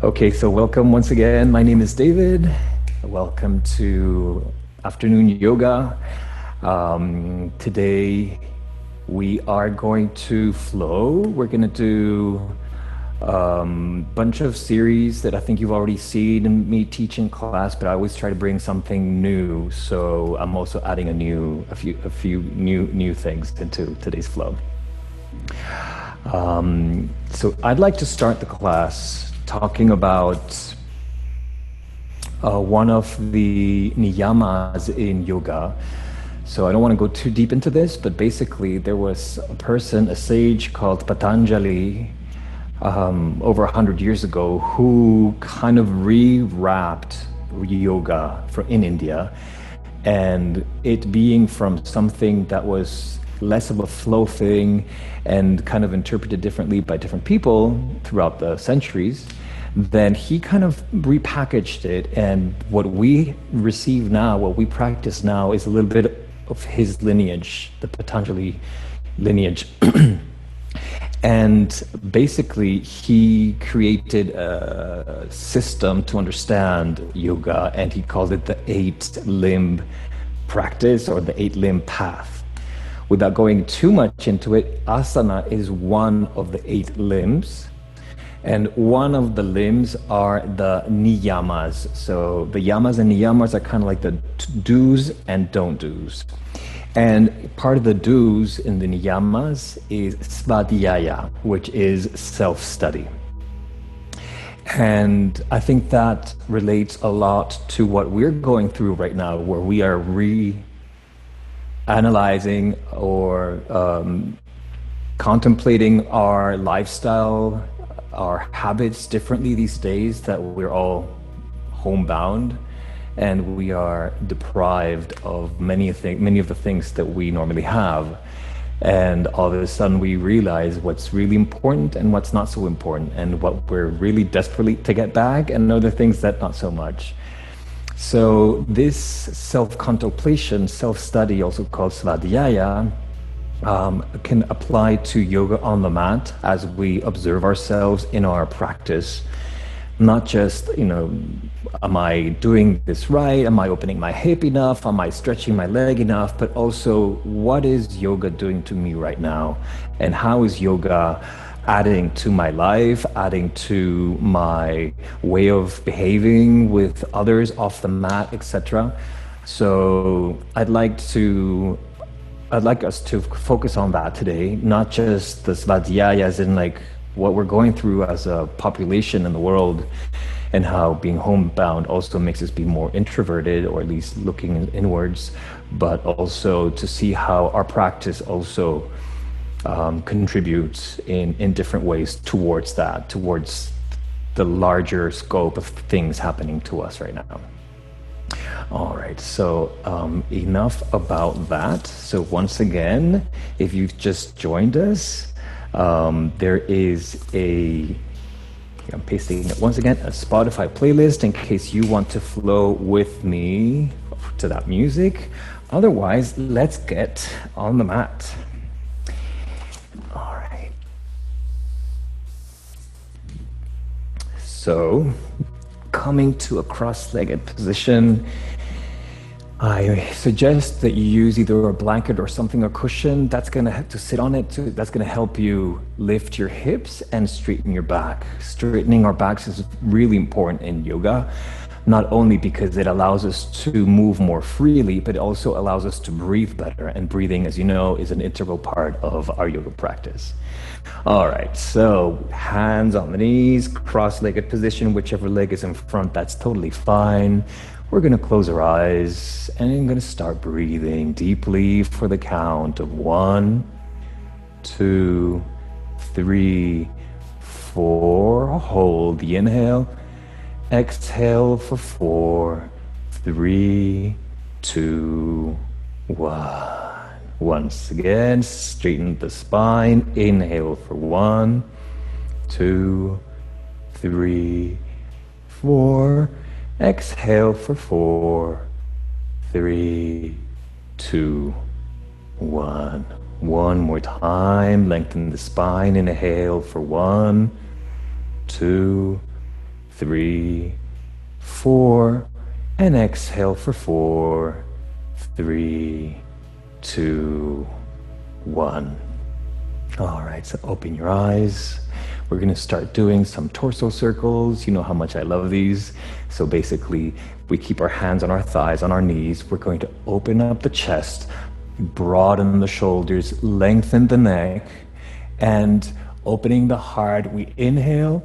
Okay, so welcome once again. My name is David. Welcome to Afternoon Yoga. Today we are going to flow. We're going to do a bunch of series that I think you've already seen me teach in class, but I always try to bring something new. So I'm also adding a few new things into today's flow. So I'd like to start the class talking about one of the niyamas in yoga. So I don't want to go too deep into this, but basically there was a person, a sage called Patanjali, over 100 years ago, who kind of rewrapped yoga in India, and it being from something that was less of a flow thing and kind of interpreted differently by different people throughout the centuries, then he kind of repackaged it. And what we receive now, what we practice now, is a little bit of his lineage, the Patanjali lineage. And basically, he created a system to understand yoga, and he called it the 8-limb practice or the 8-limb path. Without going too much into it, asana is one of the 8 limbs. And one of the limbs are the niyamas. So the yamas and niyamas are kind of like the do's and don't do's. And part of the do's in the niyamas is SVADHYAYA, which is self-study. And I think that relates a lot to what we're going through right now, where we are analyzing or contemplating our lifestyle, our habits differently these days, that we're all homebound and we are deprived of many of the things that we normally have. And all of a sudden we realize what's really important and what's not so important, and what we're really desperately to get back, and other things that not so much. So this self-contemplation, self-study, also called svadhyaya, can apply to yoga on the mat as we observe ourselves in our practice. Not just, am I doing this right? Am I opening my hip enough? Am I stretching my leg enough? But also, what is yoga doing to me right now? And how is yoga adding to my life, adding to my way of behaving with others off the mat, etc. So I'd like us to focus on that today, not just the svadhyaya as in like what we're going through as a population in the world, and how being homebound also makes us be more introverted, or at least looking inwards, but also to see how our practice also contributes in different ways towards that, towards the larger scope of things happening to us right now. All right, so enough about that. So once again, if you've just joined us, there is I'm pasting it once again, a Spotify playlist in case you want to flow with me to that music. Otherwise, let's get on the mat. All right. So, coming to a cross-legged position, I suggest that you use either a blanket or something, a cushion that's going to have to sit on it. That's going to help you lift your hips and straighten your back. Straightening our backs is really important in yoga, not only because it allows us to move more freely, but it also allows us to breathe better. And breathing, as you know, is an integral part of our yoga practice. All right, so hands on the knees, cross-legged position, whichever leg is in front, that's totally fine. We're going to close our eyes and I'm going to start breathing deeply for the count of 1, 2, 3, 4. Hold the inhale. Exhale for 4, 3, 2, 1. Once again, straighten the spine. Inhale for 1, 2, 3, 4. Exhale for 4, 3, 2, 1. One more time. Lengthen the spine. Inhale for 1, 2, 3, 4, and exhale for 4, 3, 2, 1. All right, so open your eyes. We're gonna start doing some torso circles. You know how much I love these. So basically, we keep our hands on our thighs, on our knees. We're going to open up the chest, broaden the shoulders, lengthen the neck, and opening the heart, we inhale,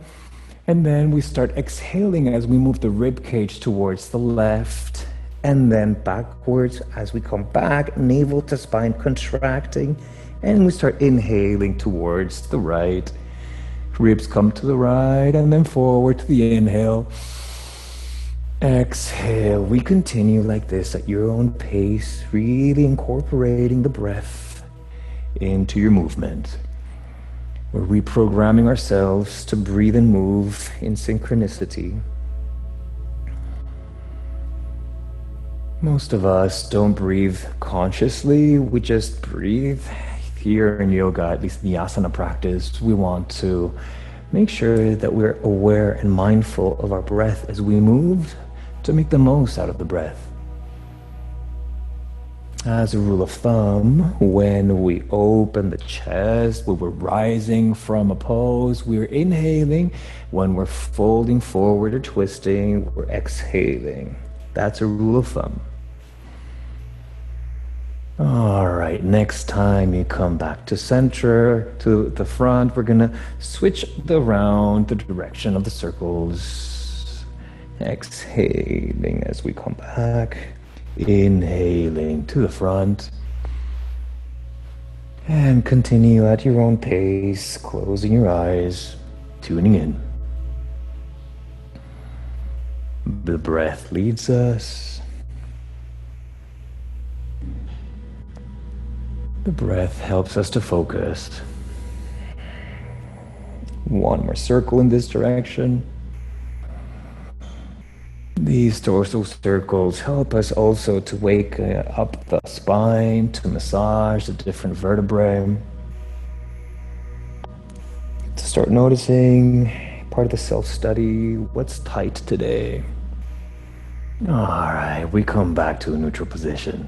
and then we start exhaling as we move the rib cage towards the left, and then backwards as we come back, navel to spine contracting, and we start inhaling towards the right. Ribs come to the right, and then forward to the inhale. Exhale. We continue like this at your own pace, really incorporating the breath into your movement. We're reprogramming ourselves to breathe and move in synchronicity. Most of us don't breathe consciously, we just breathe. Here in yoga, at least the asana practice, we want to make sure that we're aware and mindful of our breath as we move to make the most out of the breath. As a rule of thumb, when we open the chest, when we're rising from a pose, we're inhaling. When we're folding forward or twisting, we're exhaling. That's a rule of thumb. All right, next time you come back to center, to the front, we're gonna switch around the direction of the circles. Exhaling as we come back. Inhaling to the front. And continue at your own pace, closing your eyes, tuning in. The breath leads us. The breath helps us to focus. One more circle in this direction. These torso circles help us also to wake up the spine, to massage the different vertebrae. To start noticing part of the self-study, what's tight today. All right, we come back to a neutral position.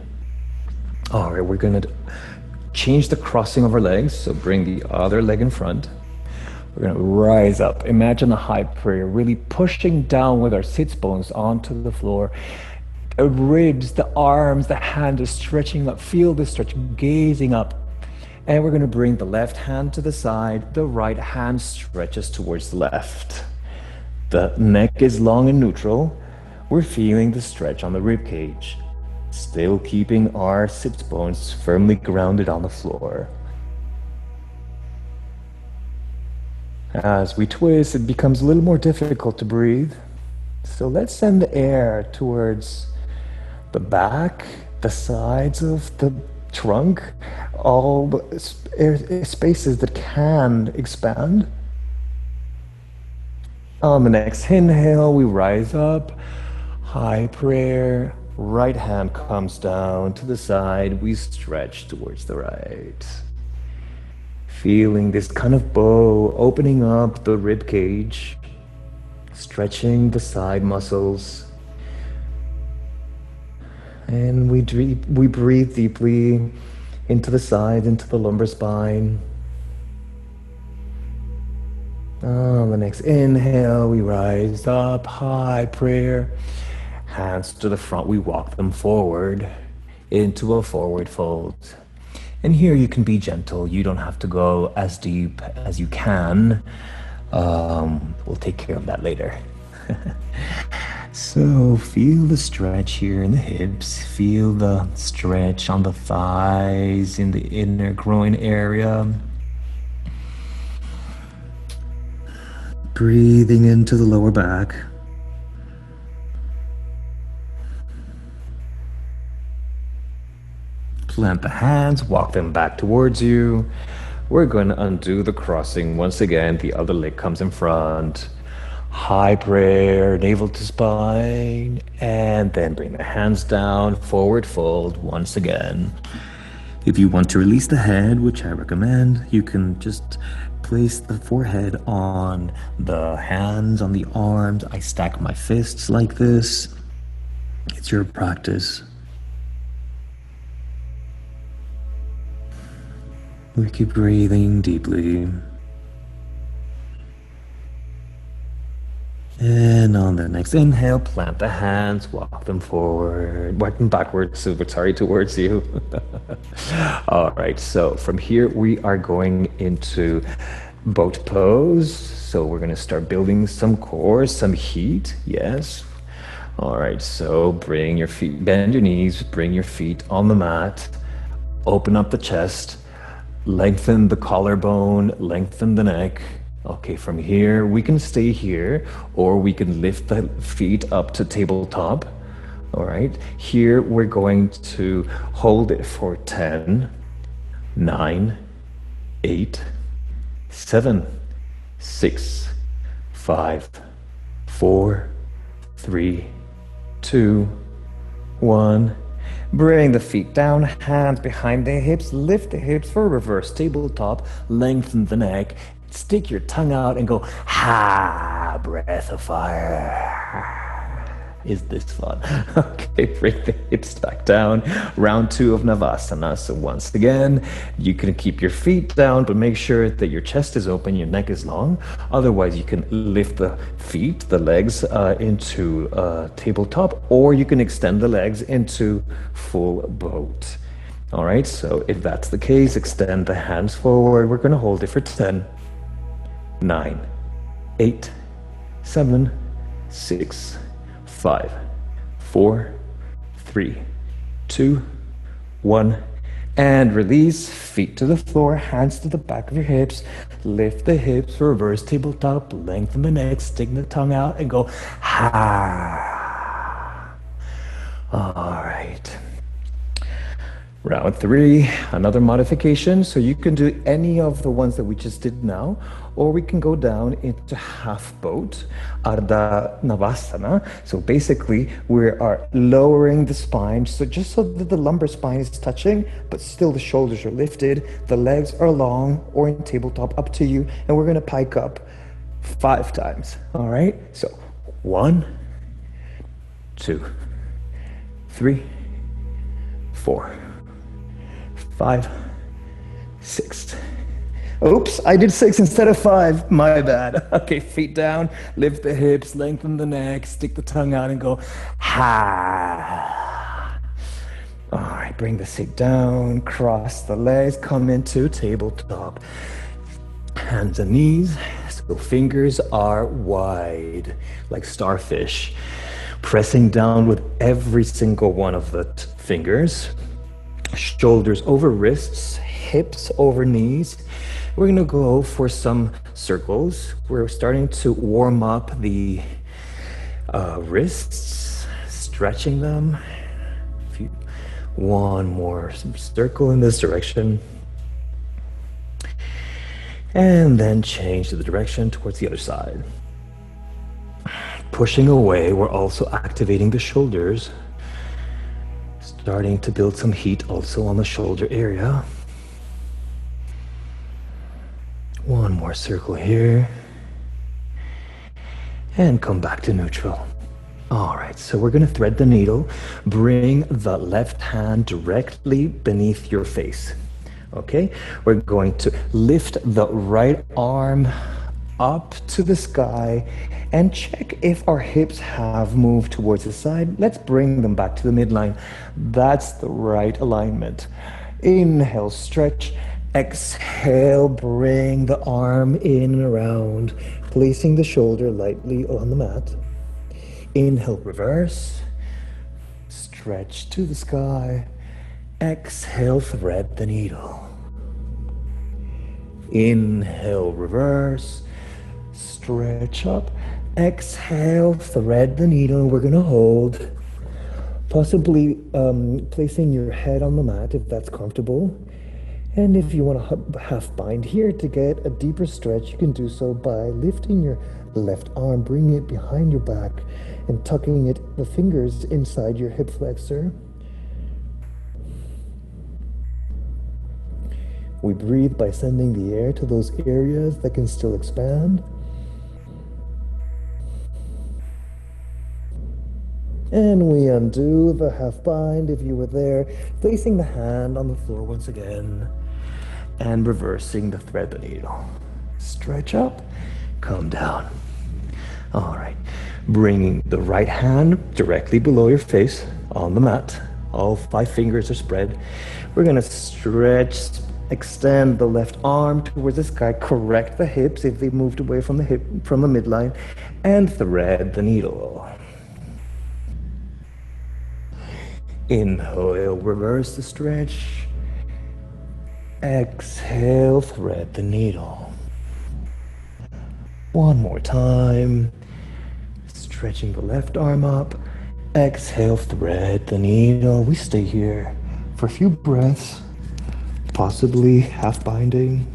All right, we're gonna change the crossing of our legs, so bring the other leg in front. We're gonna rise up. Imagine a high prayer, really pushing down with our sits bones onto the floor. The ribs, the arms, the hand is stretching up. Feel the stretch, gazing up. And we're gonna bring the left hand to the side. The right hand stretches towards the left. The neck is long and neutral. We're feeling the stretch on the rib cage. Still keeping our sits bones firmly grounded on the floor. As we twist, it becomes a little more difficult to breathe. So let's send the air towards the back, the sides of the trunk, all the spaces that can expand. On the next inhale, we rise up, high prayer. Right hand comes down to the side, we stretch towards the right. Feeling this kind of bow, opening up the rib cage, stretching the side muscles. And we breathe deeply into the side, into the lumbar spine. On the next inhale, we rise up, high prayer. Hands to the front, we walk them forward into a forward fold. And here you can be gentle. You don't have to go as deep as you can. We'll take care of that later. So feel the stretch here in the hips. Feel the stretch on the thighs, in the inner groin area. Breathing into the lower back. Plant the hands, walk them back towards you. We're going to undo the crossing. Once again, the other leg comes in front. High prayer, navel to spine, and then bring the hands down, forward fold once again. If you want to release the head, which I recommend, you can just place the forehead on the hands, on the arms. I stack my fists like this. It's your practice. We keep breathing deeply. And on the next inhale, plant the hands, walk them forward, walk them backwards, towards you. All right, so from here we are going into boat pose. So we're gonna start building some core, some heat, yes. All right, so bring your feet, bend your knees, bring your feet on the mat, open up the chest, lengthen the collarbone, lengthen the neck. Okay, from here, we can stay here, or we can lift the feet up to tabletop. All right, here we're going to hold it for 10, 9, 8, 7, 6, 5, 4, 3, 2, 1. Bring the feet down, hands behind the hips, lift the hips for reverse tabletop, lengthen the neck, stick your tongue out and go, ha, breath of fire. Is this fun? Okay, bring the hips back down. Round 2 of Navasana. So once again, you can keep your feet down, but make sure that your chest is open, your neck is long. Otherwise, you can lift the feet, the legs into tabletop, or you can extend the legs into full boat. All right, so if that's the case, extend the hands forward. We're going to hold it for 10, 9, 8, 7, 6, 5, 4, 3, 2, 1, and release. Feet to the floor, hands to the back of your hips. Lift the hips, reverse tabletop, lengthen the neck, stick the tongue out, and go, ha. All right. Round 3, another modification. So you can do any of the ones that we just did now, or we can go down into half boat, Ardha Navasana. So basically, we are lowering the spine, so just so that the lumbar spine is touching, but still the shoulders are lifted, the legs are long, or in tabletop, up to you, and we're gonna pike up 5 times, all right? So 1, 2, 3, 4, 5, 6. Oops, I did 6 instead of 5. My bad. Okay, feet down, lift the hips, lengthen the neck, stick the tongue out and go, ha. All right, bring the seat down, cross the legs, come into tabletop. Hands and knees, so fingers are wide, like starfish. Pressing down with every single one of the fingers. Shoulders over wrists, hips over knees. We're gonna go for some circles. We're starting to warm up the wrists, stretching them. One more circle in this direction. And then change the direction towards the other side. Pushing away, we're also activating the shoulders. Starting to build some heat also on the shoulder area. One more circle here. And come back to neutral. All right, so we're gonna thread the needle. Bring the left hand directly beneath your face. Okay, we're going to lift the right arm up to the sky and check if our hips have moved towards the side. Let's bring them back to the midline. That's the right alignment. Inhale, stretch. Exhale, bring the arm in and around, placing the shoulder lightly on the mat. Inhale, reverse. Stretch to the sky. Exhale, thread the needle. Inhale, reverse. Stretch up. Exhale, thread the needle. We're going to hold, possibly placing your head on the mat if that's comfortable. And if you want to half bind here to get a deeper stretch, you can do so by lifting your left arm, bringing it behind your back, and tucking the fingers inside your hip flexor. We breathe by sending the air to those areas that can still expand. And we undo the half bind if you were there, placing the hand on the floor once again, and reversing the thread the needle. Stretch up, come down. All right, bringing the right hand directly below your face on the mat. All 5 fingers are spread. We're gonna stretch, extend the left arm towards the sky, correct the hips if they moved away from the midline, and thread the needle. Inhale, reverse the stretch. Exhale, thread the needle. One more time. Stretching the left arm up. Exhale, thread the needle. We stay here for a few breaths, possibly half binding.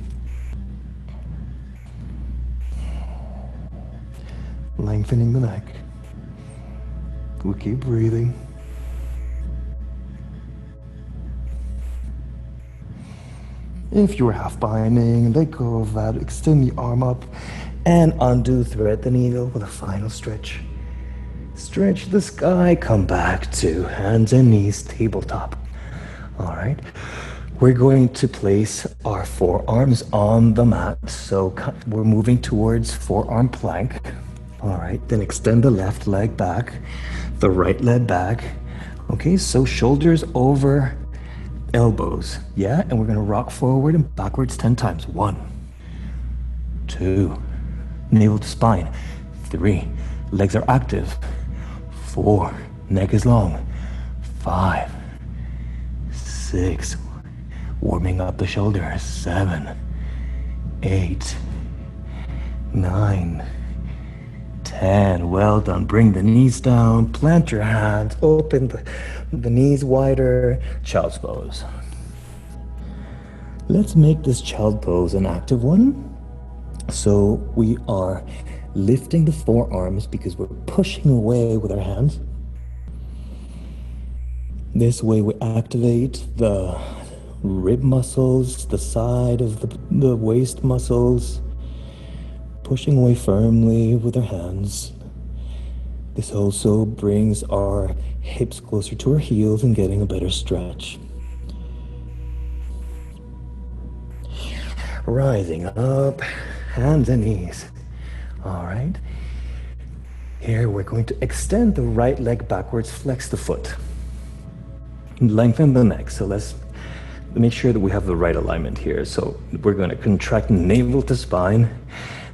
Lengthening the neck. We keep breathing. If you're half binding, let go of that, extend the arm up, and undo, thread the needle with a final stretch. Stretch the sky, come back to hands and knees, tabletop. All right, we're going to place our forearms on the mat, so we're moving towards forearm plank. All right, then extend the left leg back, the right leg back. Okay, so shoulders over elbows, yeah? And we're gonna rock forward and backwards 10 times. 1, 2, navel to spine. 3, legs are active. 4, neck is long. 5, 6, warming up the shoulders. 7, 8, 9, 10. Well done. Bring the knees down, plant your hands, open the knees wider, child's pose. Let's make this child pose an active one. So we are lifting the forearms because we're pushing away with our hands. This way we activate the rib muscles, the side of the waist muscles, pushing away firmly with our hands. This also brings our hips closer to our heels and getting a better stretch. Rising up, hands and knees. All right. Here we're going to extend the right leg backwards, flex the foot. Lengthen the neck. So let's make sure that we have the right alignment here. So we're going to contract navel to spine.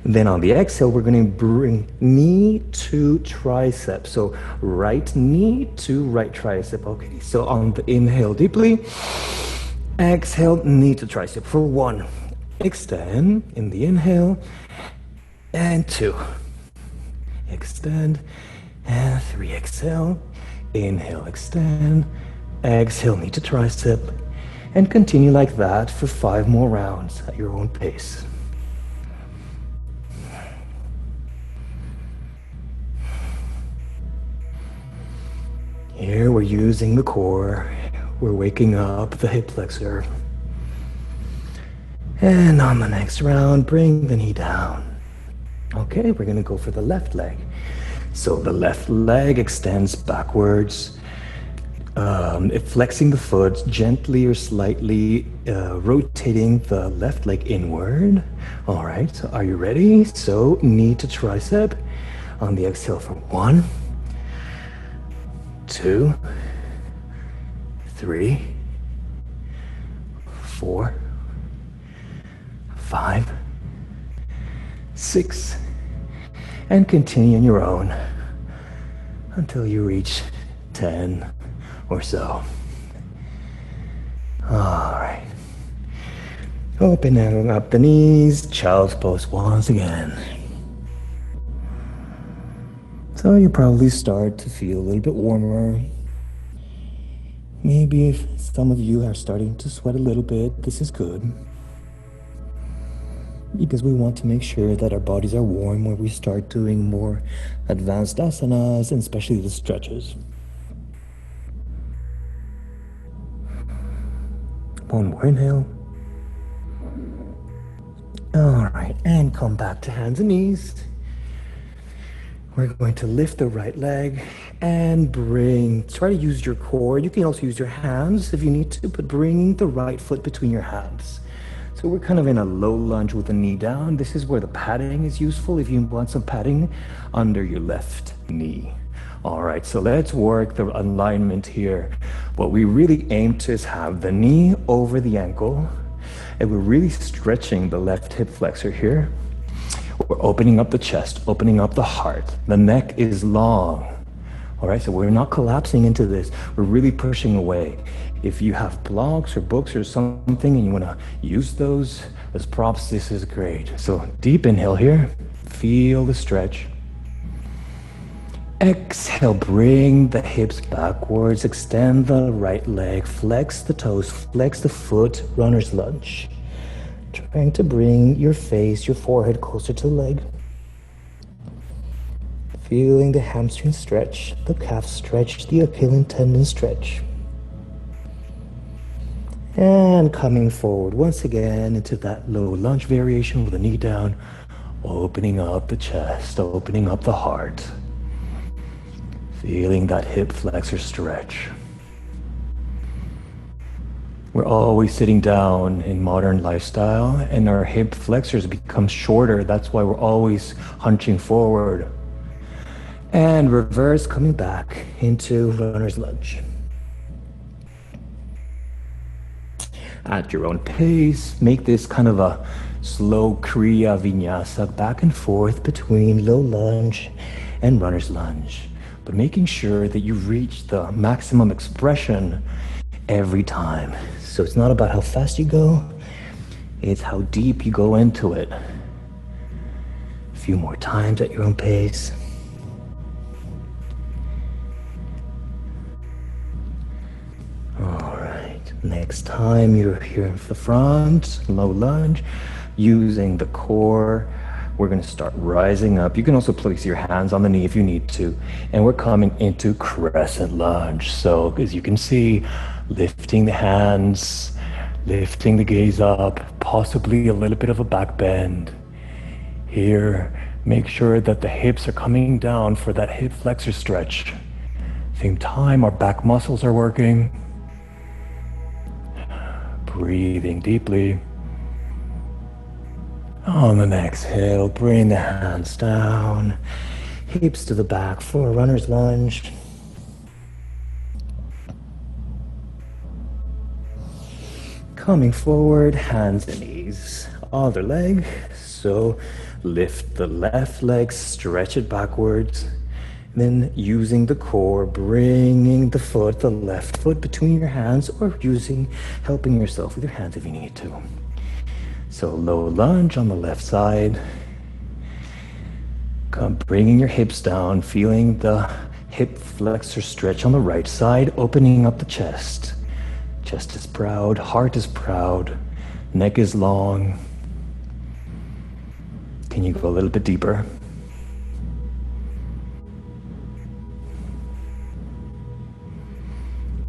Then on the exhale, we're going to bring knee to tricep. So right knee to right tricep. Okay, so on the inhale deeply, exhale, knee to tricep for 1. Extend in the inhale, and 2. Extend, and 3. Exhale, inhale, extend, exhale, knee to tricep, and continue like that for 5 more rounds at your own pace. Here we're using the core. We're waking up the hip flexor. And on the next round, bring the knee down. Okay, we're gonna go for the left leg. So the left leg extends backwards, flexing the foot gently or slightly, rotating the left leg inward. All right, so are you ready? So knee to tricep on the exhale for 1, 2, 3, 4, 5, 6, and continue on your own until you reach 10 or so. All right. Opening up the knees, child's pose once again. So you probably start to feel a little bit warmer. Maybe if some of you are starting to sweat a little bit, this is good. Because we want to make sure that our bodies are warm when we start doing more advanced asanas, and especially the stretches. One more inhale. All right, and come back to hands and knees. We're going to lift the right leg and try to use your core. You can also use your hands if you need to, but bring the right foot between your hands. So we're kind of in a low lunge with the knee down. This is where the padding is useful if you want some padding under your left knee. All right, so let's work the alignment here. What we really aim to is have the knee over the ankle, and we're really stretching the left hip flexor here. We're opening up the chest, opening up the heart. The neck is long. All right, so we're not collapsing into this. We're really pushing away. If you have blogs or books or something and you want to use those as props, this is great. So deep inhale here. Feel the stretch. Exhale, bring the hips backwards. Extend the right leg. Flex the toes. Flex the foot. Runner's lunge. Trying to bring your face, your forehead closer to the leg. Feeling the hamstring stretch, the calf stretch, the Achilles tendon stretch. And coming forward once again into that low lunge variation with the knee down, opening up the chest, opening up the heart. Feeling that hip flexor stretch. We're always sitting down in modern lifestyle and our hip flexors become shorter. That's why we're always hunching forward. And reverse, coming back into runner's lunge. At your own pace, make this kind of a slow Kriya Vinyasa back and forth between low lunge and runner's lunge. But making sure that you reach the maximum expression every time. So it's not about how fast you go, it's how deep you go into it. A few more times at your own pace. All right, next time you're here in the front, low lunge, using the core, we're gonna start rising up. You can also place your hands on the knee if you need to. And we're coming into crescent lunge. So as you can see, lifting the hands, lifting the gaze up, possibly a little bit of a back bend. Here, make sure that the hips are coming down for that hip flexor stretch. Same time, our back muscles are working. Breathing deeply. On the exhale, bring the hands down, hips to the back for a runner's lunge. Coming forward, hands and knees. Other leg, so lift the left leg, stretch it backwards. Then using the core, bringing the foot, the left foot between your hands, or helping yourself with your hands if you need to. So low lunge on the left side. Come bringing your hips down, feeling the hip flexor stretch on the right side, opening up the chest. Chest is proud, heart is proud, neck is long. Can you go a little bit deeper?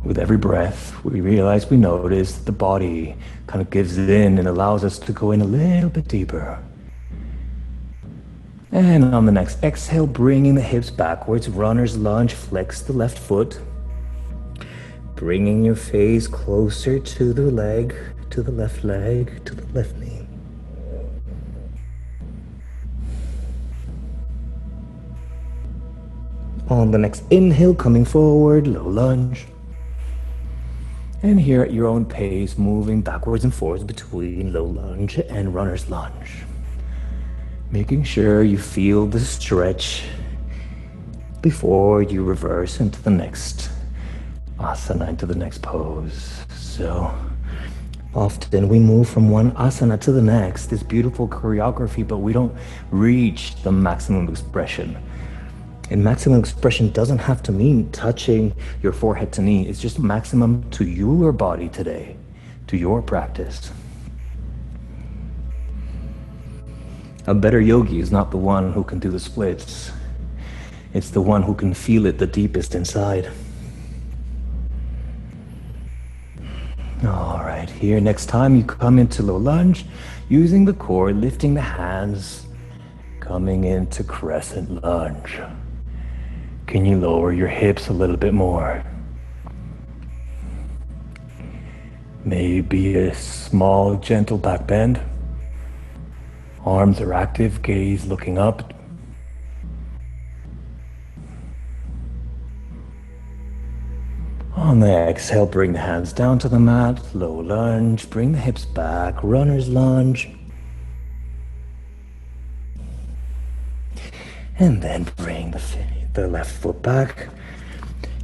With every breath, we notice that the body kind of gives in and allows us to go in a little bit deeper. And on the next exhale, bringing the hips backwards, runner's lunge, flex the left foot. Bringing your face closer to the leg, to the left leg, to the left knee. On the next inhale, coming forward, low lunge. And here at your own pace, moving backwards and forwards between low lunge and runner's lunge. Making sure you feel the stretch before you reverse into the next asana, into the next pose. So often we move from one asana to the next, this beautiful choreography, but we don't reach the maximum expression. And maximum expression doesn't have to mean touching your forehead to knee. It's just maximum to your body today, to your practice. A better yogi is not the one who can do the splits. It's the one who can feel it the deepest inside. All right. right, here, next time you come into low lunge, using the core, lifting the hands, coming into crescent lunge. Can you lower your hips a little bit more? Maybe a small, gentle back bend. Arms are active, gaze looking up. On the exhale, bring the hands down to the mat, low lunge, bring the hips back, runner's lunge. And then bring the left foot back,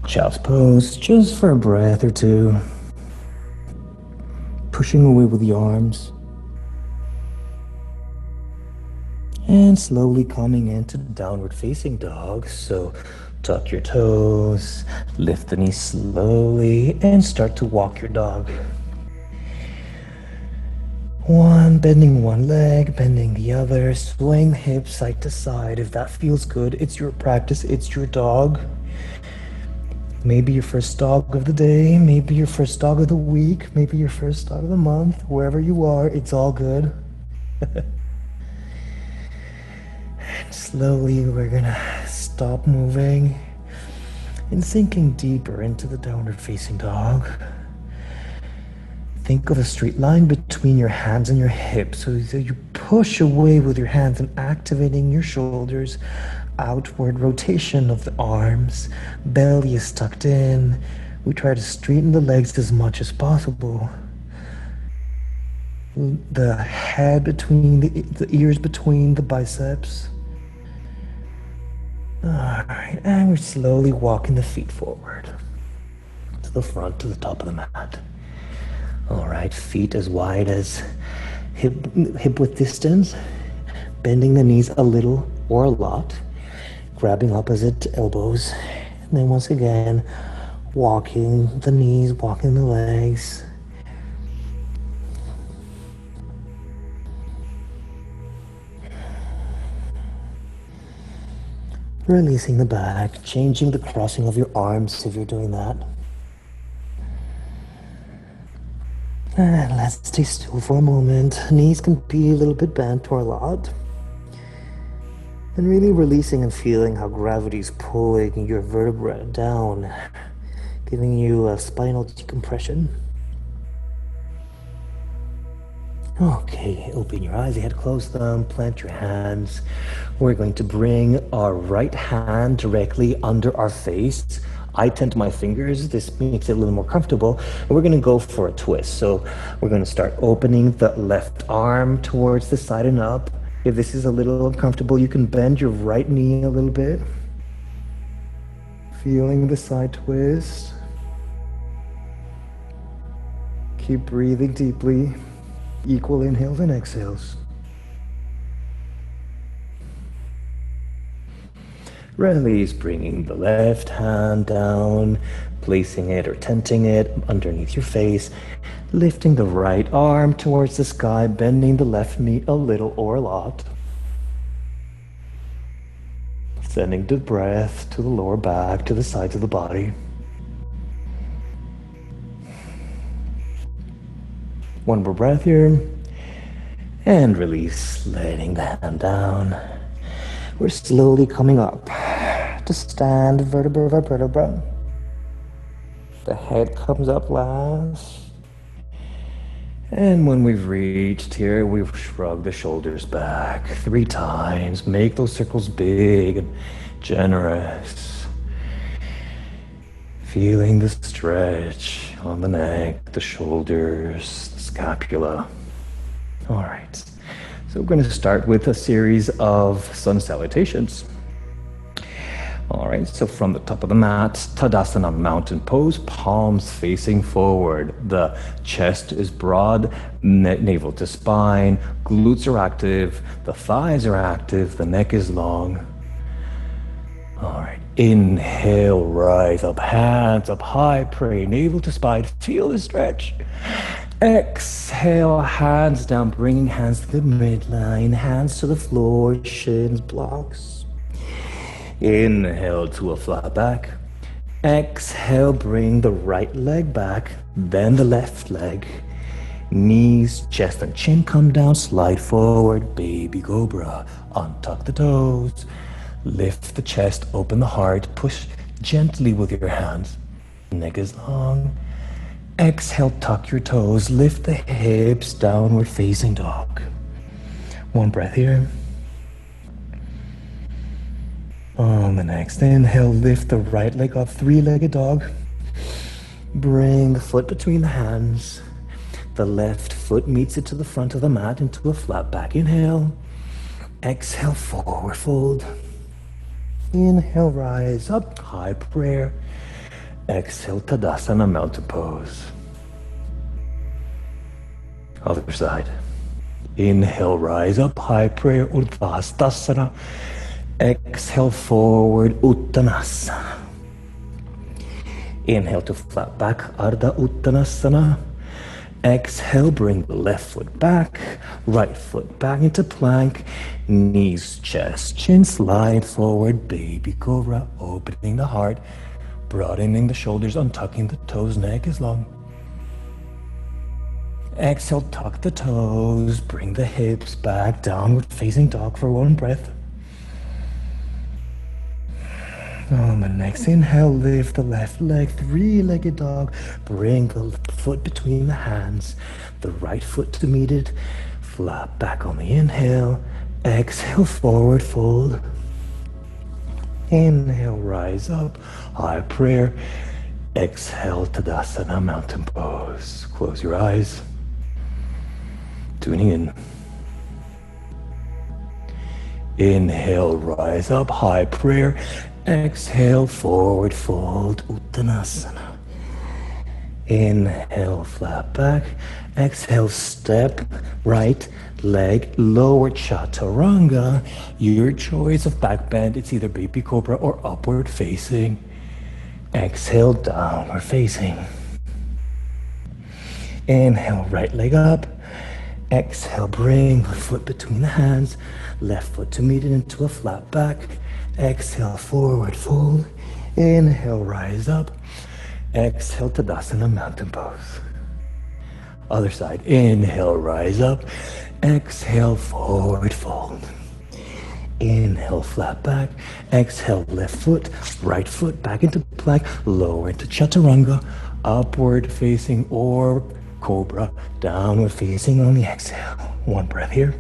child's pose, just for a breath or two. Pushing away with the arms. And slowly coming into downward facing dog. So tuck your toes, lift the knees slowly, and start to walk your dog. Bending one leg, bending the other, swaying the hips side to side. If that feels good, it's your practice, it's your dog. Maybe your first dog of the day, maybe your first dog of the week, maybe your first dog of the month. Wherever you are, it's all good. Slowly, we're gonna stop moving and sinking deeper into the downward facing dog. Think of a straight line between your hands and your hips, so that you push away with your hands and activating your shoulders, outward rotation of the arms, belly is tucked in. We try to straighten the legs as much as possible. The head between the ears between the biceps. Alright, and we're slowly walking the feet forward to the front, to the top of the mat. Alright, feet as wide as hip width distance, bending the knees a little or a lot, grabbing opposite elbows, and then once again, walking the knees, walking the legs. Releasing the back, changing the crossing of your arms if you're doing that. And let's stay still for a moment. Knees can be a little bit bent or a lot. And really releasing and feeling how gravity is pulling your vertebra down, giving you a spinal decompression. Okay, open your eyes, your head, close them, plant your hands. We're going to bring our right hand directly under our face. I tend to my fingers, this makes it a little more comfortable. And we're gonna go for a twist. So we're gonna start opening the left arm towards the side and up. If this is a little uncomfortable, you can bend your right knee a little bit. Feeling the side twist. Keep breathing deeply. Equal inhales and exhales. Release, bringing the left hand down, placing it or tenting it underneath your face, lifting the right arm towards the sky, bending the left knee a little or a lot. Sending the breath to the lower back, to the sides of the body. One more breath here. And release, letting the hand down. We're slowly coming up to stand vertebra by vertebra. The head comes up last. And when we've reached here, we shrug the shoulders back 3 times. Make those circles big and generous. Feeling the stretch on the neck, the shoulders, the scapula. All right, so we're going to start with a series of sun salutations. All right, so from the top of the mat, Tadasana mountain pose, palms facing forward. The chest is broad, navel to spine, glutes are active, the thighs are active, the neck is long. All right, inhale, rise up, hands up high, pray, navel to spine, feel the stretch. Exhale, hands down, bringing hands to the midline, hands to the floor, shins, blocks. Inhale to a flat back. Exhale, bring the right leg back, then the left leg. Knees, chest, and chin come down. Slide forward, baby cobra. Untuck the toes. Lift the chest, open the heart. Push gently with your hands. Neck is long. Exhale, tuck your toes. Lift the hips, downward facing dog. One breath here. On the next inhale, lift the right leg up, three-legged dog. Bring the foot between the hands. The left foot meets it to the front of the mat into a flat back. Inhale. Exhale, forward fold. Inhale, rise up, high prayer. Exhale, Tadasana, mountain pose. Other side. Inhale, rise up, high prayer, Urdhvastasana. Exhale, forward, Uttanasana. Inhale to flat back, Ardha Uttanasana. Exhale, bring the left foot back, right foot back into plank. Knees, chest, chin, slide forward, baby cobra, opening the heart, broadening the shoulders, untucking the toes, neck is long. Exhale, tuck the toes, bring the hips back, downward facing dog for one breath. On the next inhale, lift the left leg, three-legged dog. Bring the foot between the hands, the right foot to meet it. Flat back on the inhale. Exhale, forward fold. Inhale, rise up, high prayer. Exhale, Tadasana, mountain pose. Close your eyes. Tuning in. Inhale, rise up, high prayer. Exhale, forward fold, Uttanasana. Inhale, flat back. Exhale, step, right leg, lower chaturanga. Your choice of back bend. It's either baby cobra or upward facing. Exhale, downward facing. Inhale, right leg up. Exhale, bring the foot between the hands. Left foot to meet it into a flat back. Exhale, forward fold. Inhale, rise up. Exhale, Tadasana, mountain pose. Other side. Inhale, rise up. Exhale, forward fold. Inhale, flat back. Exhale, left foot, right foot back into plank. Lower into chaturanga. Upward facing or cobra. Downward facing on the exhale. One breath here.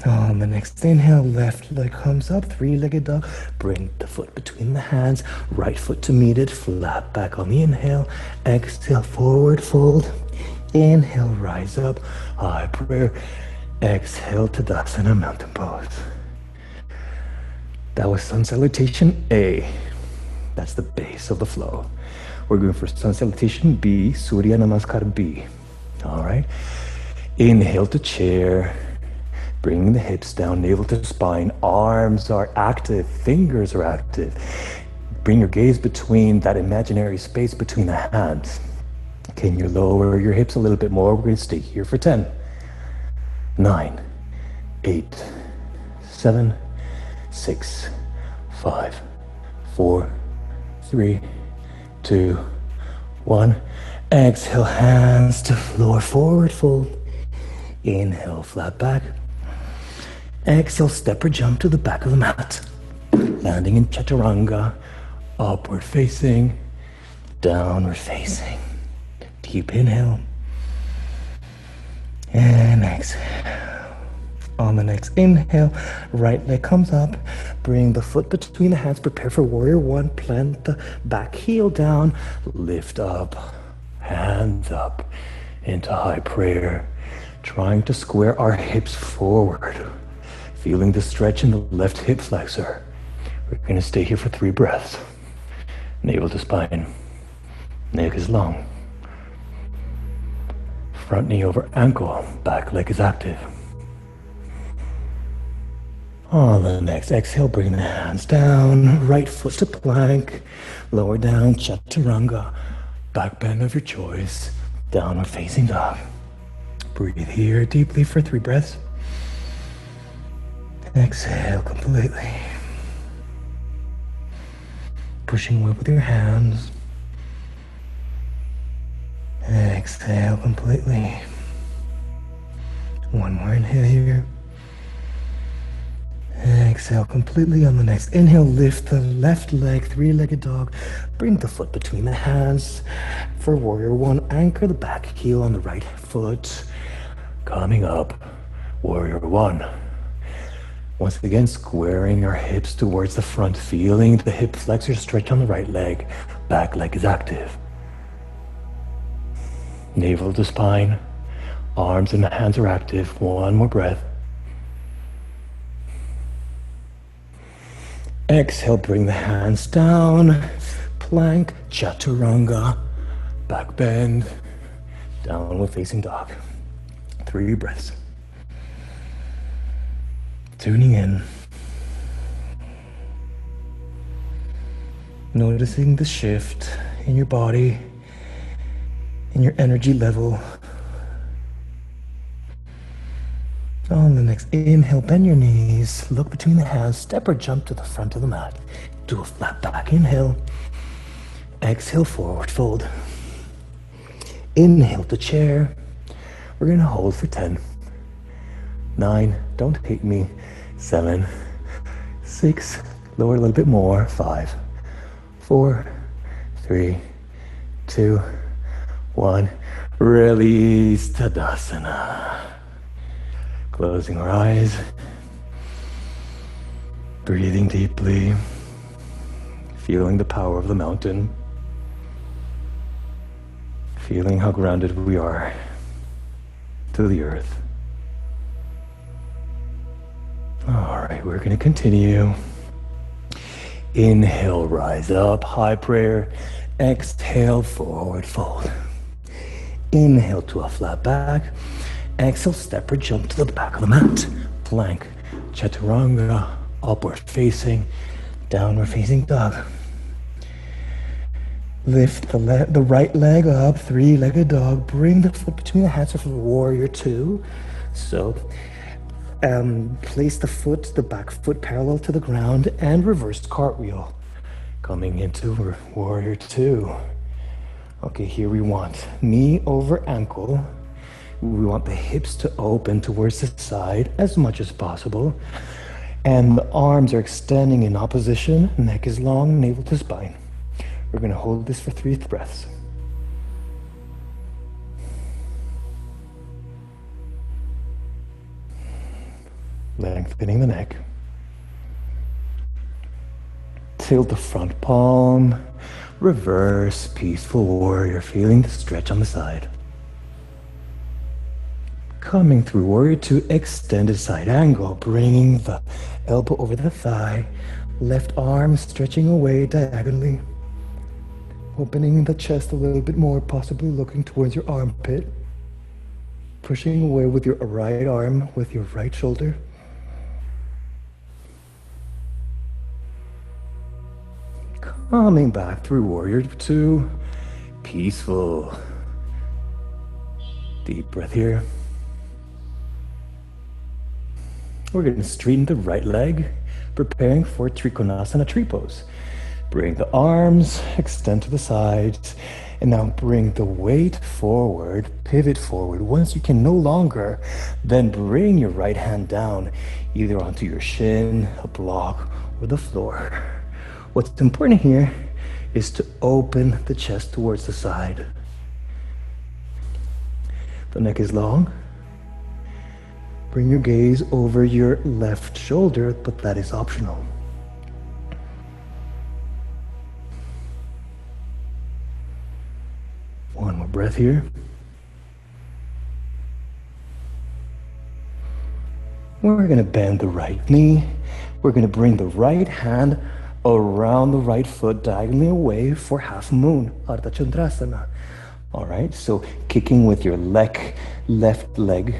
On the next inhale, left leg comes up, three-legged dog. Bring the foot between the hands, right foot to meet it, flat back on the inhale. Exhale, forward fold. Inhale, rise up, high prayer. Exhale, Tadasana, mountain pose. That was Sun Salutation A. That's the base of the flow. We're going for Sun Salutation B, Surya Namaskar B. All right. Inhale to chair. Bringing the hips down, navel to spine. Arms are active, fingers are active. Bring your gaze between that imaginary space between the hands. Can you lower your hips a little bit more? We're going to stay here for 10, 9, 8, 7, 6, 5, 4, 3, 2, 1. Exhale, hands to floor, forward fold. Inhale, flat back. Exhale, step or jump to the back of the mat. Landing in chaturanga, upward facing, downward facing. Deep inhale. And exhale. On the next inhale, right leg comes up. Bring the foot between the hands. Prepare for warrior one. Plant the back heel down. Lift up, hands up into high prayer. Trying to square our hips forward. Feeling the stretch in the left hip flexor. We're going to stay here for 3 breaths. Navel to spine. Neck is long. Front knee over ankle. Back leg is active. On the next exhale, bring the hands down. Right foot to plank. Lower down, chaturanga. Back bend of your choice. Downward facing dog. Breathe here deeply for 3 breaths. Exhale completely. Pushing away with your hands. Exhale completely. One more inhale here. Exhale completely. On the next inhale, lift the left leg, three-legged dog. Bring the foot between the hands. For warrior one, anchor the back heel on the right foot. Coming up, warrior one. Once again, squaring our hips towards the front, feeling the hip flexor stretch on the right leg. Back leg is active. Navel to spine. Arms and hands are active. One more breath. Exhale, bring the hands down. Plank, chaturanga. Back bend. Downward facing dog. 3 breaths. Tuning in. Noticing the shift in your body, in your energy level. On the next inhale, bend your knees, look between the hands, step or jump to the front of the mat. Do a flat back inhale. Exhale, forward fold. Inhale to chair. We're gonna hold for 10. 9, don't hate me. 7, 6, lower a little bit more. 5, 4, 3, 2, 1. Release Tadasana. Closing our eyes, breathing deeply, feeling the power of the mountain, feeling how grounded we are to the earth. All right, we're going to continue. Inhale, rise up, high prayer. Exhale, forward fold. Inhale to a flat back. Exhale, step or jump to the back of the mat. Plank, chaturanga, upward facing, downward facing dog. Lift the right leg up, three-legged dog. Bring the foot between the hands for warrior two. So, place the back foot parallel to the ground and reverse cartwheel. Coming into warrior two. Okay, here we want knee over ankle. We want the hips to open towards the side as much as possible. And the arms are extending in opposition. Neck is long, navel to spine. We're going to hold this for 3 breaths. Lengthening the neck. Tilt the front palm. Reverse, peaceful warrior, feeling the stretch on the side. Coming through warrior two, extended side angle, bringing the elbow over the thigh, left arm stretching away diagonally, opening the chest a little bit more, possibly looking towards your armpit, pushing away with your right arm, with your right shoulder. Coming back through warrior two, peaceful. Deep breath here. We're going to straighten the right leg, preparing for Trikonasana tree pose. Bring the arms, extend to the sides, and now bring the weight forward, pivot forward. Once you can no longer, then bring your right hand down, either onto your shin, a block, or the floor. What's important here is to open the chest towards the side. The neck is long. Bring your gaze over your left shoulder, but that is optional. One more breath here. We're going to bend the right knee. We're going to bring the right hand around the right foot diagonally away for half moon, Ardha Chandrasana. All right, so kicking with your left leg.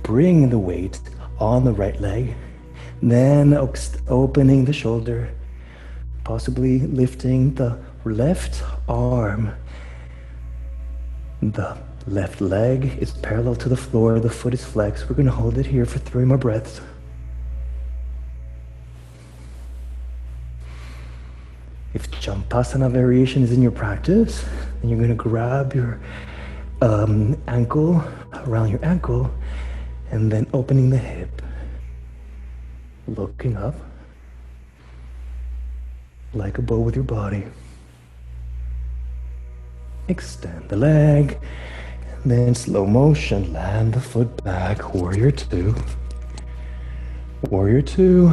Bring the weight on the right leg, then opening the shoulder, possibly lifting the left arm. The left leg is parallel to the floor, the foot is flexed. We're going to hold it here for 3 more breaths. If Champasana variation is in your practice, then you're going to grab your ankle, around your ankle, and then opening the hip, looking up, like a bow with your body. Extend the leg, and then slow motion, land the foot back, warrior two. Warrior two,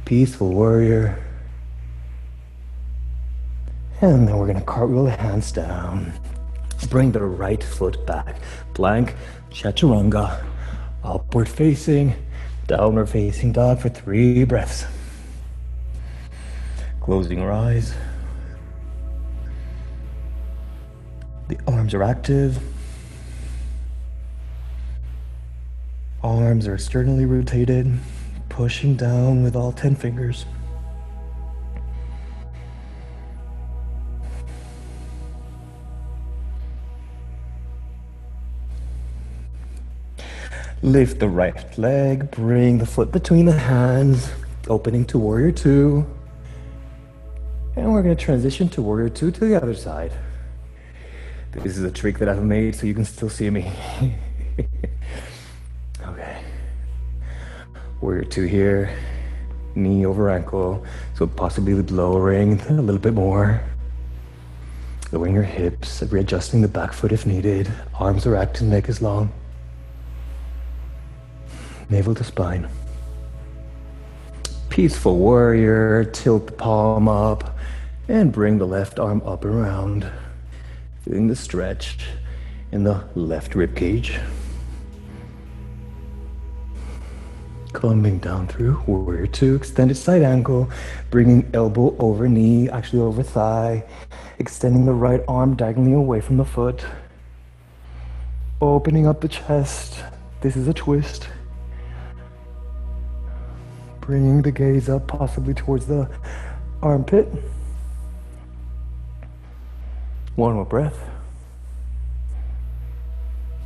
peaceful warrior. And then we're gonna cartwheel the hands down. Bring the right foot back. Plank, chaturanga, upward facing, downward facing dog for 3 breaths. Closing our eyes. The arms are active. Arms are externally rotated, pushing down with all 10 fingers. Lift the right leg, bring the foot between the hands, opening to warrior two. And we're going to transition to warrior two to the other side. This is a trick that I've made so you can still see me. Okay. Warrior two here, knee over ankle, so possibly lowering a little bit more. Lowering your hips, readjusting the back foot if needed. Arms are active, neck is long. Navel to spine. Peaceful warrior, tilt the palm up and bring the left arm up and around. Feeling the stretch in the left rib cage. Coming down through warrior two, extended side angle, bringing elbow over knee, actually over thigh, extending the right arm diagonally away from the foot. Opening up the chest. This is a twist. Bringing the gaze up, possibly towards the armpit. One more breath.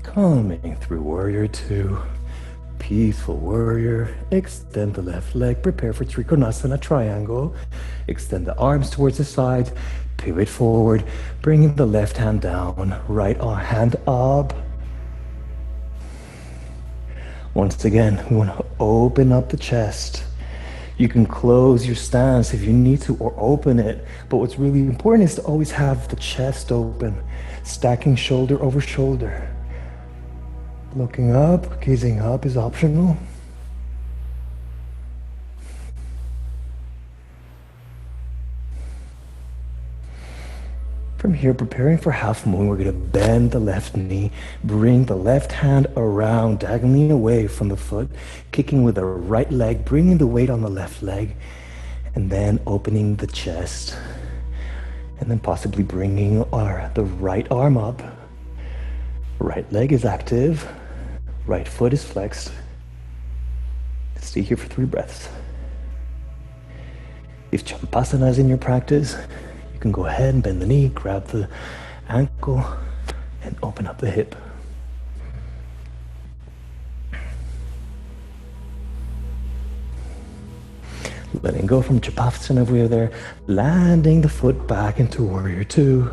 Coming through warrior two. Peaceful warrior. Extend the left leg. Prepare for Trikonasana triangle. Extend the arms towards the side. Pivot forward. Bringing the left hand down. Right hand up. Once again, we want to open up the chest. You can close your stance if you need to, or open it. But what's really important is to always have the chest open, stacking shoulder over shoulder. Looking up, gazing up is optional. From here, preparing for half moon, we're going to bend the left knee, bring the left hand around, diagonally away from the foot, kicking with the right leg, bringing the weight on the left leg, and then opening the chest, and then possibly bringing the right arm up. Right leg is active, right foot is flexed. Stay here for 3 breaths. If Champasana is in your practice, you can go ahead and bend the knee, grab the ankle, and open up the hip. Letting go from Champasana if we're there, landing the foot back into warrior two.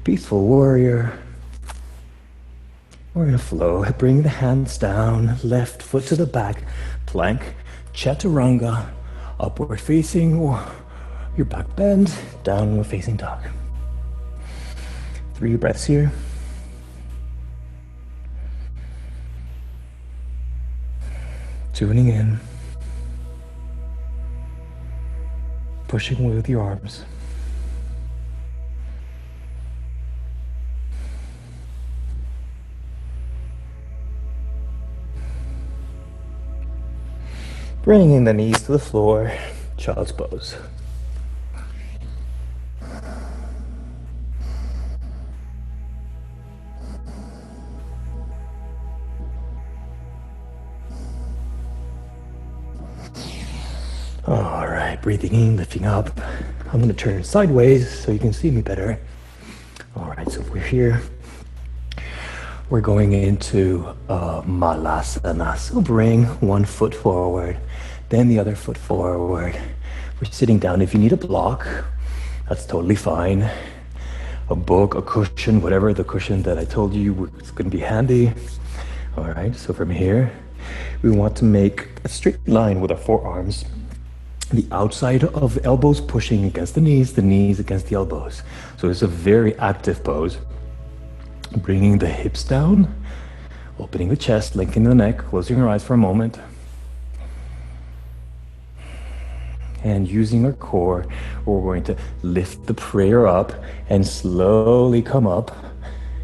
Peaceful warrior. We're gonna flow, bring the hands down, left foot to the back, plank, chaturanga, upward facing, your back bend, downward facing dog. 3 breaths here. Tuning in. Pushing with your arms. Bringing the knees to the floor, child's pose. All right, breathing in, lifting up. I'm going to turn sideways so you can see me better. All right, so if we're here, we're going into Malasana. So bring one foot forward, then the other foot forward. We're sitting down. If you need a block, that's totally fine. a book, a cushion, whatever the cushion that I told you was going to be handy. All right, so from here, we want to make a straight line with our forearms. The outside of the elbows pushing against the knees against the elbows. So it's a very active pose. Bringing the hips down, opening the chest, lengthening the neck, closing your eyes for a moment. And using our core, we're going to lift the prayer up and slowly come up,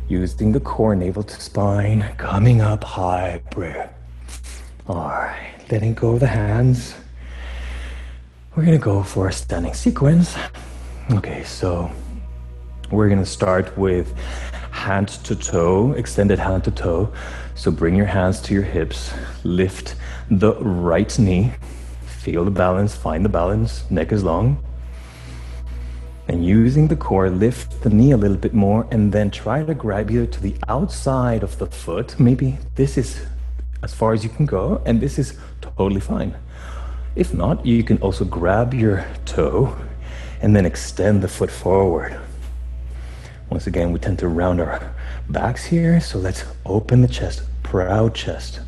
using the core, navel to spine, coming up, high prayer. All right, letting go of the hands. We're gonna go for a standing sequence. Okay, so we're gonna start with hand to toe, extended hand to toe. So bring your hands to your hips, lift the right knee, feel the balance, find the balance, neck is long. And using the core, lift the knee a little bit more and then try to grab either to the outside of the foot. Maybe this is as far as you can go, and this is totally fine. If not, you can also grab your toe and then extend the foot forward. Once again, we tend to round our backs here, so let's open the chest, proud chest.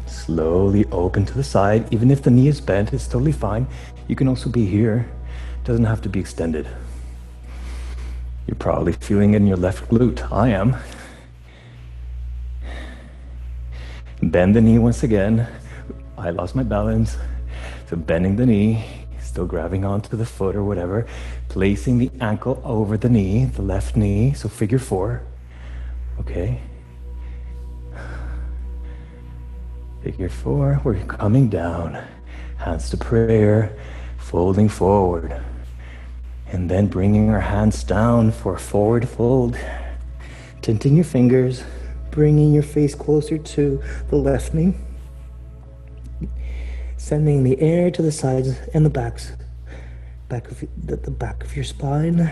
Slowly open to the side. Even if the knee is bent, it's totally fine. You can also be here. It doesn't have to be extended. You're probably feeling it in your left glute. I am. Bend the knee once again. I lost my balance, so bending the knee, still grabbing onto the foot or whatever, placing the ankle over the knee, the left knee, so figure 4, okay? Figure 4, we're coming down, hands to prayer, folding forward, and then bringing our hands down for a forward fold, tinting your fingers, bringing your face closer to the left knee, sending the air to the sides and the back of your spine.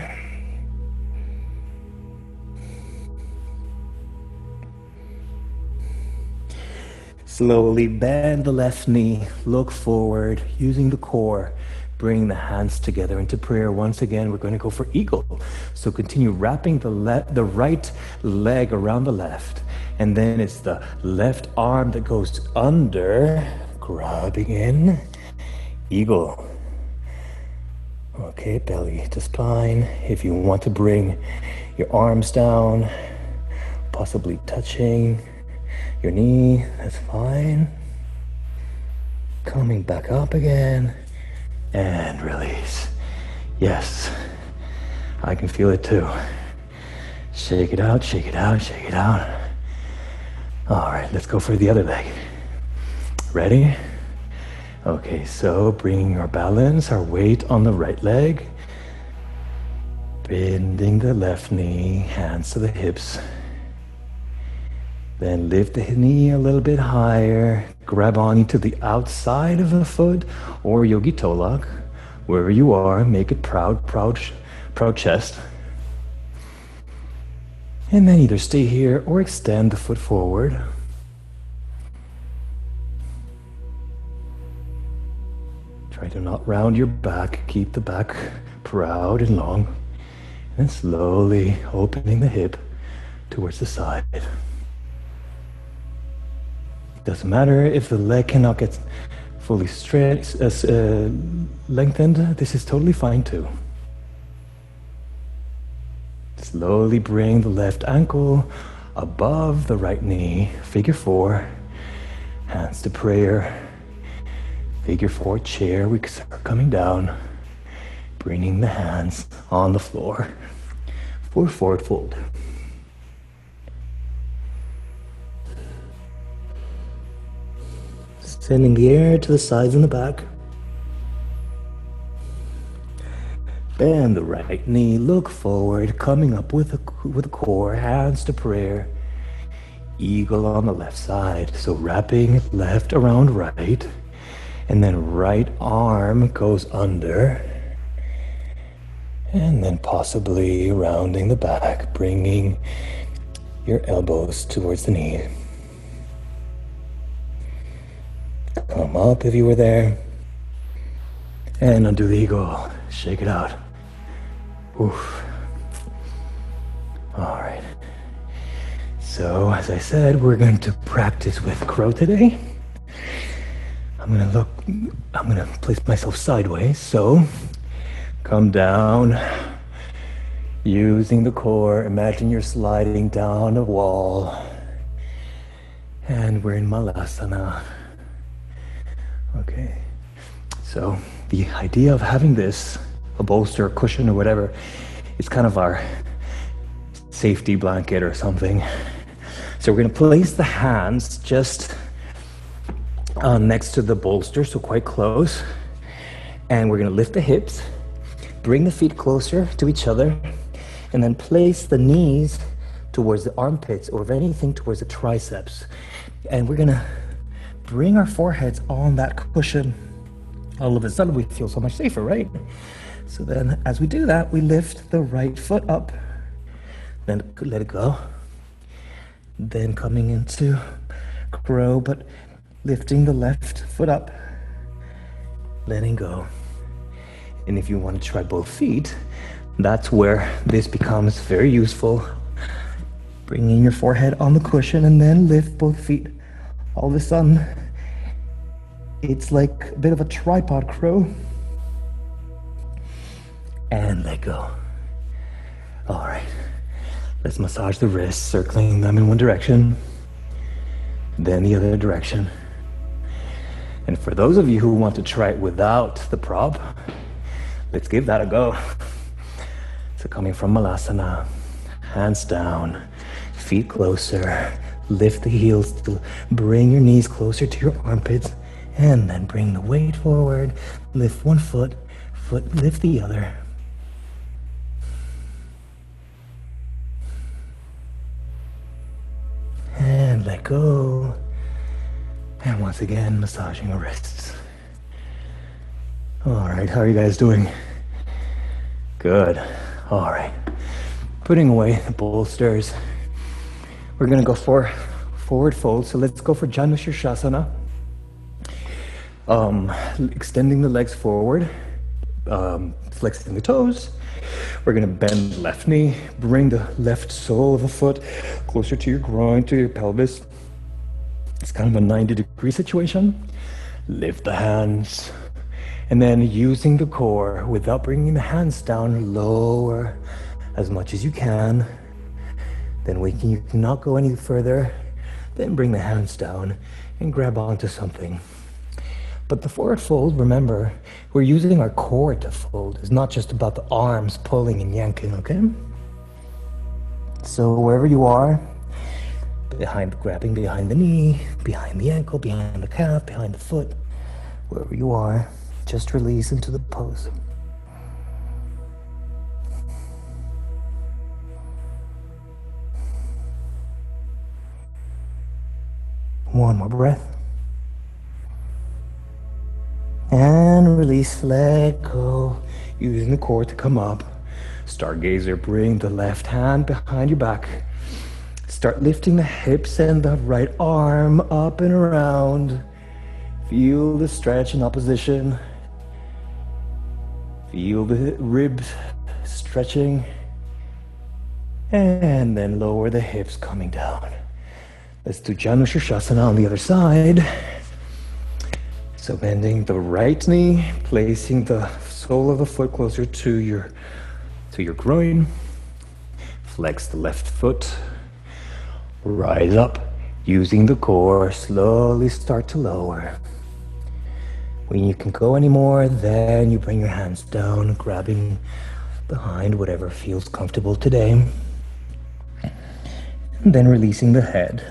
Slowly bend the left knee, look forward, using the core, bring the hands together into prayer. Once again, we're going to go for eagle. So continue wrapping the right leg around the left, and then it's the left arm that goes under, grabbing in, eagle. Okay, belly to spine. If you want to bring your arms down, possibly touching your knee, that's fine. Coming back up again, and release. Yes, I can feel it too. Shake it out, shake it out, shake it out. All right, let's go for the other leg. Ready? Okay, so bringing our balance, our weight on the right leg. Bending the left knee, hands to the hips. Then lift the knee a little bit higher. Grab on to the outside of the foot or yogi toe lock. Wherever you are, make it proud chest. And then either stay here or extend the foot forward. Try to not round your back, keep the back proud and long. And then slowly opening the hip towards the side. Doesn't matter if the leg cannot get fully lengthened, this is totally fine too. Slowly bring the left ankle above the right knee, figure 4, hands to prayer. Figure 4 chair, we start coming down, bringing the hands on the floor for forward fold. Sending the air to the sides and the back. Bend the right knee, look forward, coming up with the core, hands to prayer. Eagle on the left side, so wrapping left around right. And then right arm goes under. And then possibly rounding the back, bringing your elbows towards the knee. Come up if you were there. And undo the eagle. Shake it out. Oof. All right. So, as I said, we're going to practice with crow today. I'm gonna place myself sideways, so come down. Using the core, imagine you're sliding down a wall. And we're in Malasana. Okay. So the idea of having this, a bolster, a cushion, or whatever, is kind of our safety blanket or something. So we're going to place the hands just next to the bolster, so quite close. And we're going to lift the hips, bring the feet closer to each other, and then place the knees towards the armpits, or if anything, towards the triceps. And we're going to bring our foreheads on that cushion. All of a sudden, we feel so much safer, right? So then, as we do that, we lift the right foot up, then let it go. Then coming into crow, but lifting the left foot up, letting go. And if you want to try both feet, that's where this becomes very useful. Bringing your forehead on the cushion and then lift both feet. All of a sudden, it's like a bit of a tripod crow. And let go. All right. Let's massage the wrists, circling them in one direction, then the other direction. And for those of you who want to try it without the prop, let's give that a go. So coming from Malasana, hands down, feet closer, lift the heels to bring your knees closer to your armpits, and then bring the weight forward, lift one foot, lift the other. And let go. And once again, massaging the wrists. All right, how are you guys doing? Good. All right. Putting away the bolsters. We're gonna go for forward fold. So let's go for Janushirshasana. Extending the legs forward, flexing the toes. We're gonna bend the left knee, bring the left sole of the foot closer to your groin, to your pelvis. It's kind of a 90-degree situation. Lift the hands, and then using the core, without bringing the hands down, lower as much as you can. Then you cannot go any further. Then bring the hands down and grab onto something. But the forward fold, remember, we're using our core to fold. It's not just about the arms pulling and yanking, okay? So wherever you are, grabbing behind the knee, behind the ankle, behind the calf, behind the foot, wherever you are, just release into the pose. One more breath. And release, let go. Using the core to come up. Stargazer, bring the left hand behind your back. Start lifting the hips and the right arm up and around. Feel the stretch in opposition. Feel the ribs stretching. And then lower the hips coming down. Let's do Janushirshasana on the other side. So bending the right knee, placing the sole of the foot closer to your groin. Flex the left foot. Rise up. Using the core, slowly start to lower. When you can go anymore, then you bring your hands down, grabbing behind whatever feels comfortable today. And then releasing the head.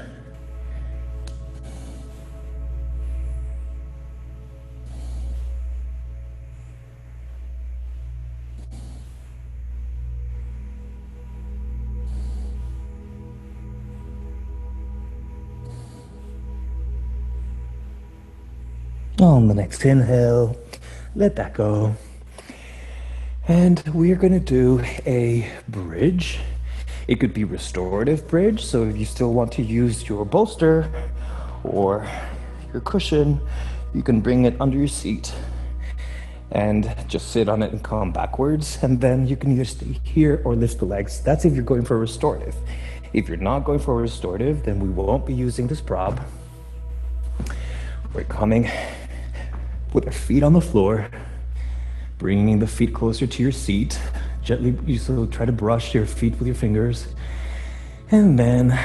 On the next inhale, let that go. And we're going to do a bridge. It could be restorative bridge, so if you still want to use your bolster or your cushion, you can bring it under your seat. And just sit on it and come backwards. And then you can either stay here or lift the legs. That's if you're going for a restorative. If you're not going for a restorative, then we won't be using this prop. We're coming with our feet on the floor, bringing the feet closer to your seat. Gently, you so try to brush your feet with your fingers. And then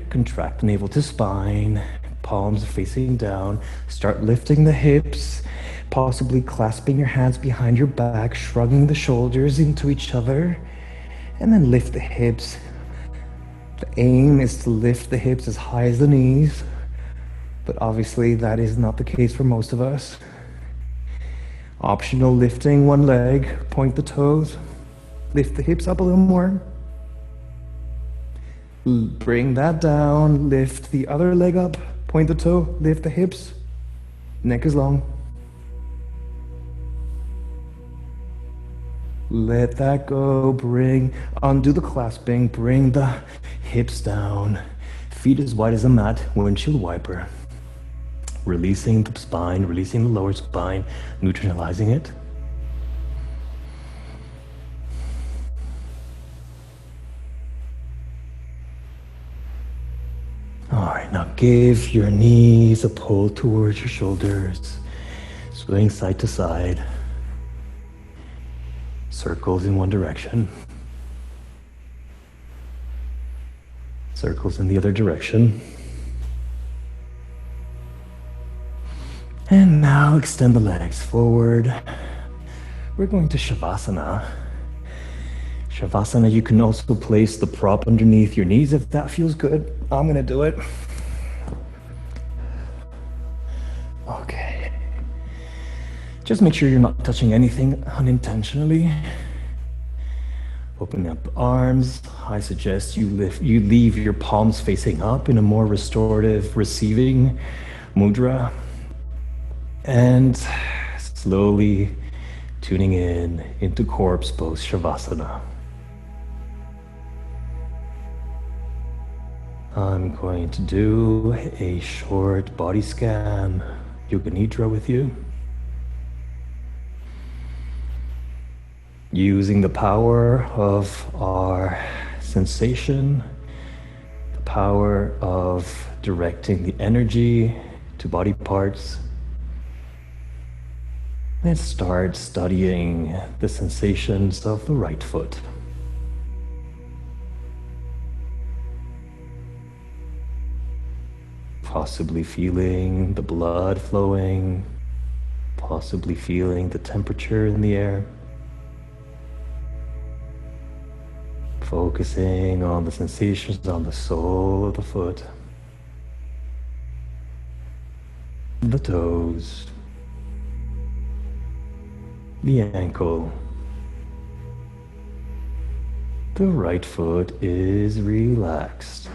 contract the navel to spine, palms facing down. Start lifting the hips, possibly clasping your hands behind your back, shrugging the shoulders into each other, and then lift the hips. The aim is to lift the hips as high as the knees, but obviously that is not the case for most of us. Optional lifting one leg, point the toes, lift the hips up a little more. Bring that down, lift the other leg up, point the toe, lift the hips, neck is long. Let that go, undo the clasping, bring the hips down, feet as wide as a mat, windshield wiper. Releasing the spine, releasing the lower spine, neutralizing it. All right, now give your knees a pull towards your shoulders, swing side to side, circles in one direction, circles in the other direction. And now extend the legs forward. We're going to Shavasana. Shavasana, you can also place the prop underneath your knees if that feels good. I'm gonna do it. Okay. Just make sure you're not touching anything unintentionally. Open up the arms. I suggest you leave your palms facing up in a more restorative, receiving mudra. And slowly tuning into corpse pose Shavasana. I'm going to do a short body scan, Yoga Nidra with you. Using the power of our sensation, the power of directing the energy to body parts. Let's start studying the sensations of the right foot. Possibly feeling the blood flowing, possibly feeling the temperature in the air. Focusing on the sensations on the sole of the foot, the toes, the ankle. The right foot is relaxed.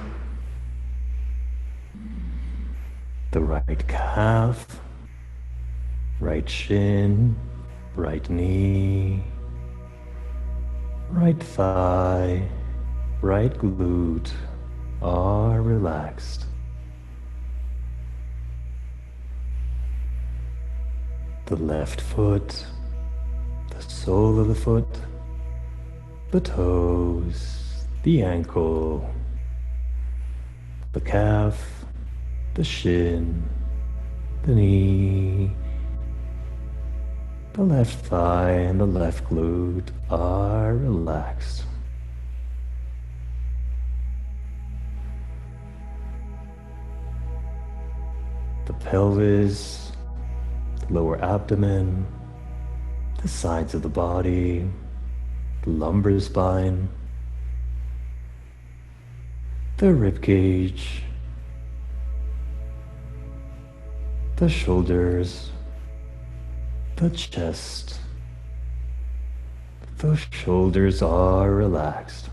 The right calf, right shin, right knee, right thigh, right glute are relaxed. The left foot, the sole of the foot, the toes, the ankle, the calf, the shin, the knee, the left thigh and the left glute are relaxed. The pelvis, the lower abdomen, the sides of the body, the lumbar spine, the rib cage, the shoulders, the chest. The shoulders are relaxed.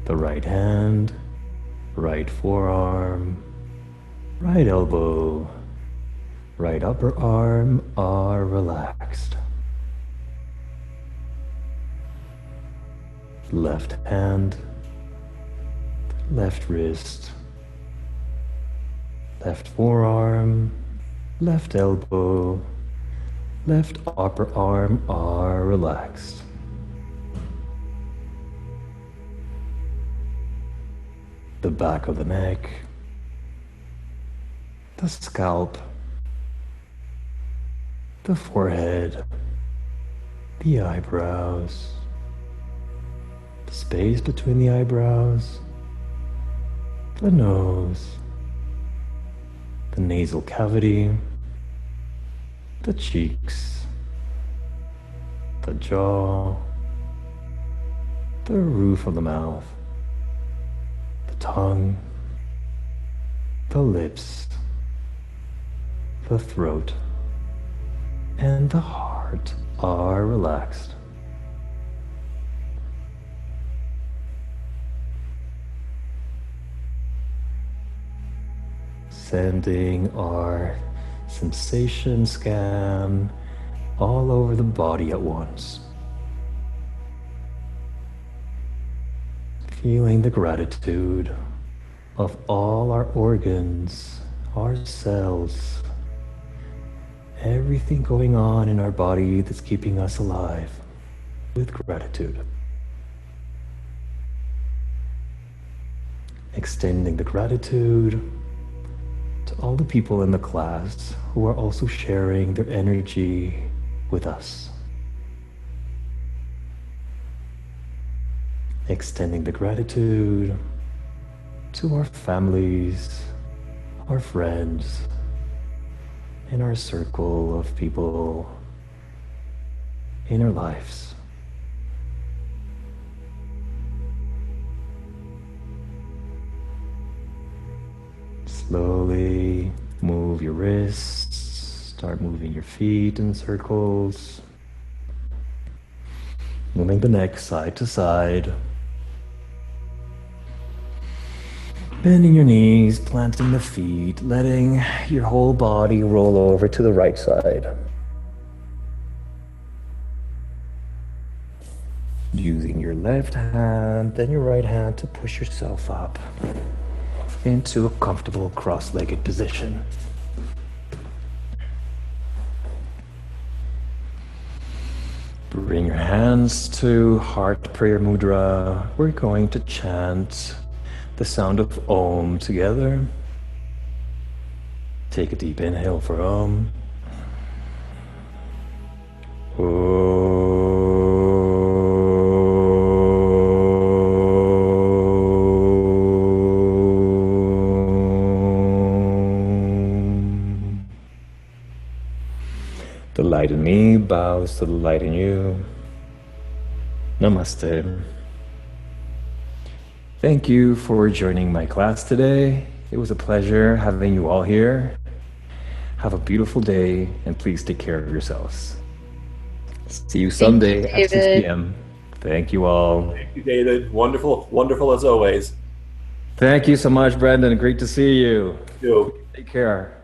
The right hand, right forearm, right elbow, right upper arm are relaxed. Left hand, left wrist, left forearm, left elbow, left upper arm are relaxed. The back of the neck, the scalp, the forehead, the eyebrows, the space between the eyebrows, the nose, the nasal cavity, the cheeks, the jaw, the roof of the mouth, the tongue, the lips, the throat, and the heart are relaxed. Sending our sensation scan all over the body at once. Feeling the gratitude of all our organs, our cells, everything going on in our body that's keeping us alive with gratitude. Extending the gratitude to all the people in the class who are also sharing their energy with us. Extending the gratitude to our families, our friends, in our circle of people in our lives. Slowly move your wrists, start moving your feet in circles, moving the neck side to side, bending your knees, planting the feet, letting your whole body roll over to the right side. Using your left hand, then your right hand to push yourself up into a comfortable cross-legged position. Bring your hands to heart prayer mudra. We're going to chant the sound of Om together. Take a deep inhale for Om. The light in me bows to the light in you. Namaste. Thank you for joining my class today. It was a pleasure having you all here. Have a beautiful day and please take care of yourselves. See you Sunday at 6 p.m. Thank you all. Thank you, David. Wonderful, wonderful as always. Thank you so much, Brendan. Great to see you. You. Take care.